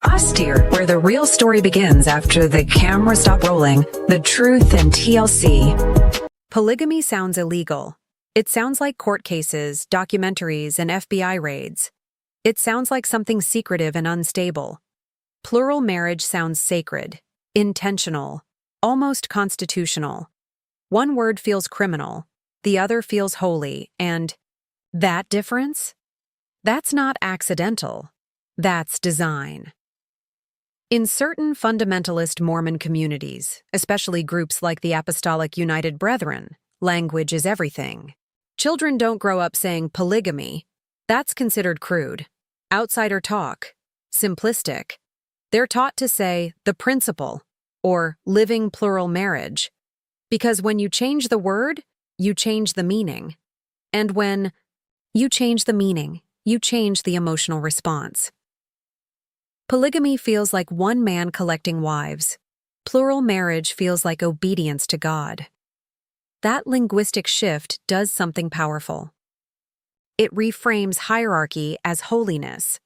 Austere, where the real story begins after the camera stopped rolling, the truth and TLC. Polygamy sounds illegal. It sounds like court cases, documentaries, and FBI raids. It sounds like something secretive and unstable. Plural marriage sounds sacred, intentional, almost constitutional. One word feels criminal, the other feels holy, and that difference? That's not accidental. That's design. In certain fundamentalist Mormon communities, especially groups like the Apostolic United Brethren, language is everything. Children don't grow up saying polygamy. That's considered crude, outsider talk, simplistic. They're taught to say the principle or living plural marriage, because when you change the word, you change the meaning. And when you change the meaning, you change the emotional response. Polygamy feels like one man collecting wives. Plural marriage feels like obedience to God. That linguistic shift does something powerful. It reframes hierarchy as holiness.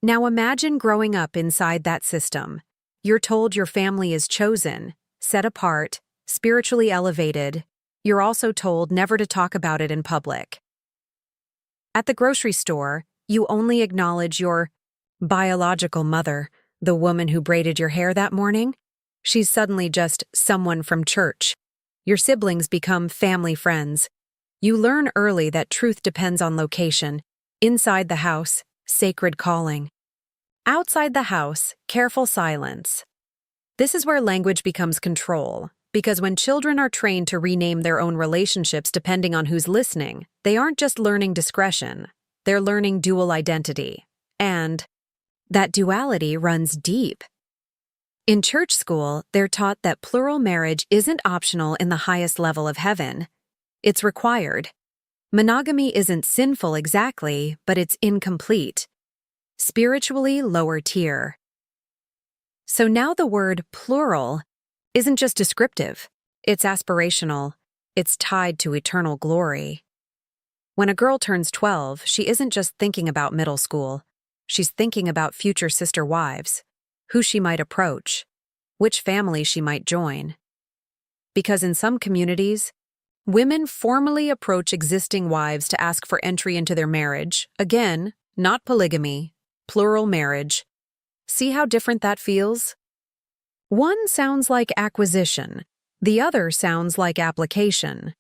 Now imagine growing up inside that system. You're told your family is chosen, set apart, spiritually elevated. You're also told never to talk about it in public. At the grocery store, you only acknowledge your biological mother, the woman who braided your hair that morning. She's suddenly just someone from church. Your siblings become family friends. You learn early that truth depends on location. Inside the house, sacred calling. Outside the house, careful silence. This is where language becomes control, because when children are trained to rename their own relationships depending on who's listening, they aren't just learning discretion, they're learning dual identity. And that duality runs deep. In church school, they're taught that plural marriage isn't optional in the highest level of heaven. It's required. Monogamy isn't sinful exactly, but it's incomplete. Spiritually lower tier. So now the word plural isn't just descriptive. It's aspirational. It's tied to eternal glory. When a girl turns 12, she isn't just thinking about middle school. She's thinking about future sister wives, who she might approach, which family she might join. Because in some communities, women formally approach existing wives to ask for entry into their marriage. Again, not polygamy, plural marriage. See how different that feels? One sounds like acquisition, the other sounds like application.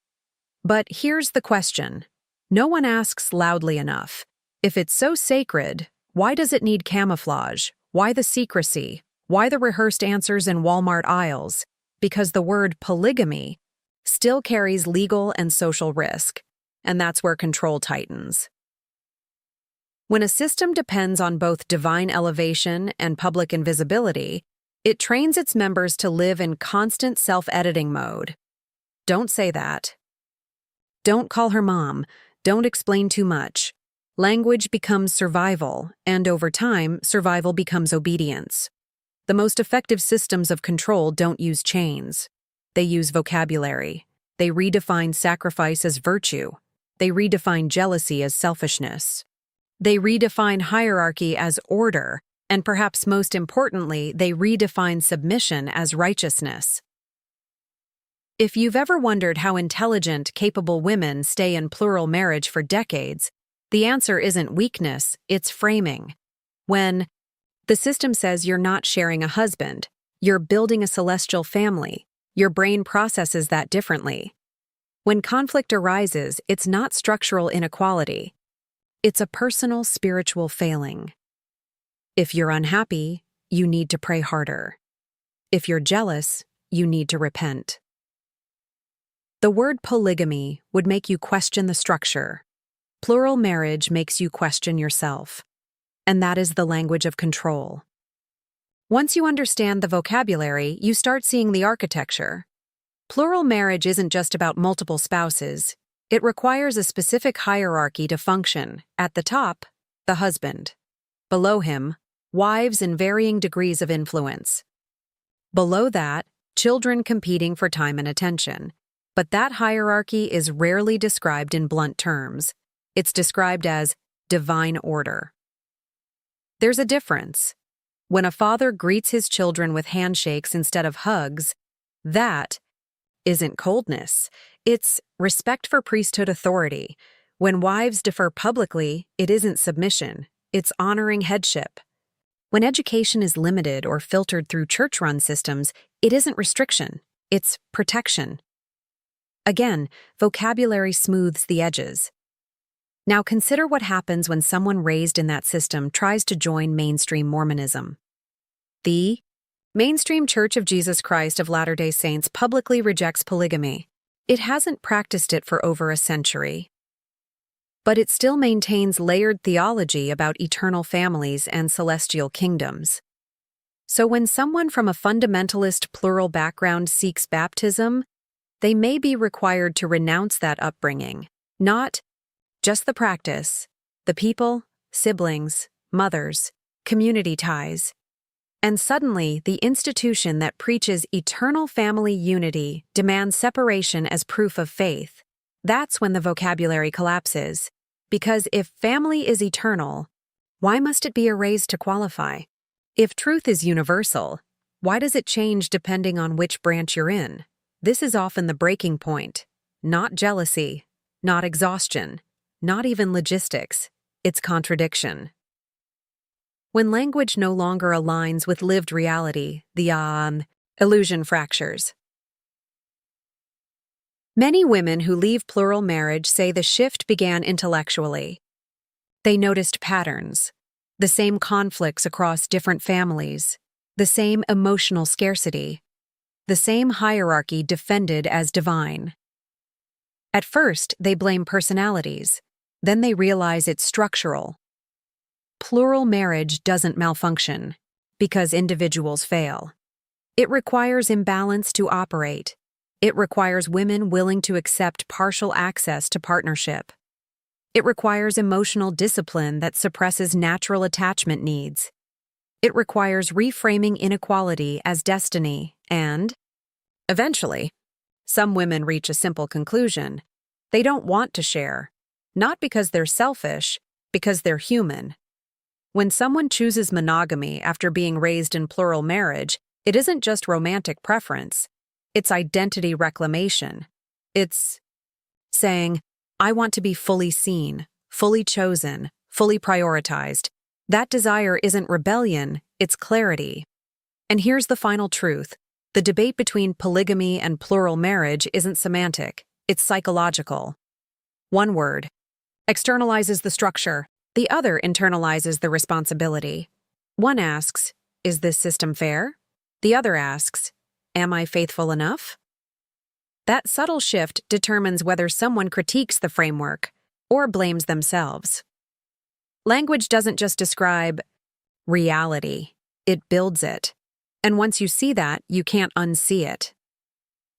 But here's the question. No one asks loudly enough. If it's so sacred, why does it need camouflage? Why the secrecy? Why the rehearsed answers in Walmart aisles? Because the word polygamy still carries legal and social risk, and that's where control tightens. When a system depends on both divine elevation and public invisibility, it trains its members to live in constant self-editing mode. Don't say that. Don't call her mom. Don't explain too much. Language becomes survival, and over time, survival becomes obedience. The most effective systems of control don't use chains. They use vocabulary. They redefine sacrifice as virtue. They redefine jealousy as selfishness. They redefine hierarchy as order, and perhaps most importantly, they redefine submission as righteousness. If you've ever wondered how intelligent, capable women stay in plural marriage for decades, the answer isn't weakness, it's framing. When the system says you're not sharing a husband, you're building a celestial family, your brain processes that differently. When conflict arises, it's not structural inequality. It's a personal spiritual failing. If you're unhappy, you need to pray harder. If you're jealous, you need to repent. The word polygamy would make you question the structure. Plural marriage makes you question yourself. And that is the language of control. Once you understand the vocabulary, you start seeing the architecture. Plural marriage isn't just about multiple spouses. It requires a specific hierarchy to function. At the top, the husband. Below him, wives in varying degrees of influence. Below that, children competing for time and attention. But that hierarchy is rarely described in blunt terms. It's described as divine order. There's a difference. When a father greets his children with handshakes instead of hugs, that isn't coldness. It's respect for priesthood authority. When wives defer publicly, it isn't submission. It's honoring headship. When education is limited or filtered through church-run systems, it isn't restriction. It's protection. Again, vocabulary smooths the edges. Now consider what happens when someone raised in that system tries to join mainstream Mormonism. The mainstream Church of Jesus Christ of Latter-day Saints publicly rejects polygamy. It hasn't practiced it for over a century. But it still maintains layered theology about eternal families and celestial kingdoms. So when someone from a fundamentalist plural background seeks baptism, they may be required to renounce that upbringing, not just the practice, the people, siblings, mothers, community ties. And suddenly, the institution that preaches eternal family unity demands separation as proof of faith. That's when the vocabulary collapses. Because if family is eternal, why must it be erased to qualify? If truth is universal, why does it change depending on which branch you're in? This is often the breaking point. Not jealousy, not exhaustion, not even logistics. It's contradiction. When language no longer aligns with lived reality, the illusion fractures. Many women who leave plural marriage say the shift began intellectually. They noticed patterns, the same conflicts across different families, the same emotional scarcity, the same hierarchy defended as divine. At first, they blame personalities. Then they realize it's structural. Plural marriage doesn't malfunction because individuals fail. It requires imbalance to operate. It requires women willing to accept partial access to partnership. It requires emotional discipline that suppresses natural attachment needs. It requires reframing inequality as destiny and, eventually, some women reach a simple conclusion. They don't want to share, not because they're selfish, because they're human. When someone chooses monogamy after being raised in plural marriage, it isn't just romantic preference. It's identity reclamation. It's saying, I want to be fully seen, fully chosen, fully prioritized. That desire isn't rebellion, it's clarity. And here's the final truth. The debate between polygamy and plural marriage isn't semantic, it's psychological. One word externalizes the structure, the other internalizes the responsibility. One asks, is this system fair? The other asks, am I faithful enough? That subtle shift determines whether someone critiques the framework or blames themselves. Language doesn't just describe reality, it builds it. And once you see that, you can't unsee it.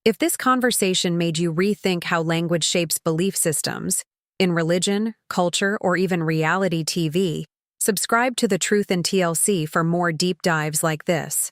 If this conversation made you rethink how language shapes belief systems, in religion, culture, or even reality TV, subscribe to The Truth in TLC for more deep dives like this.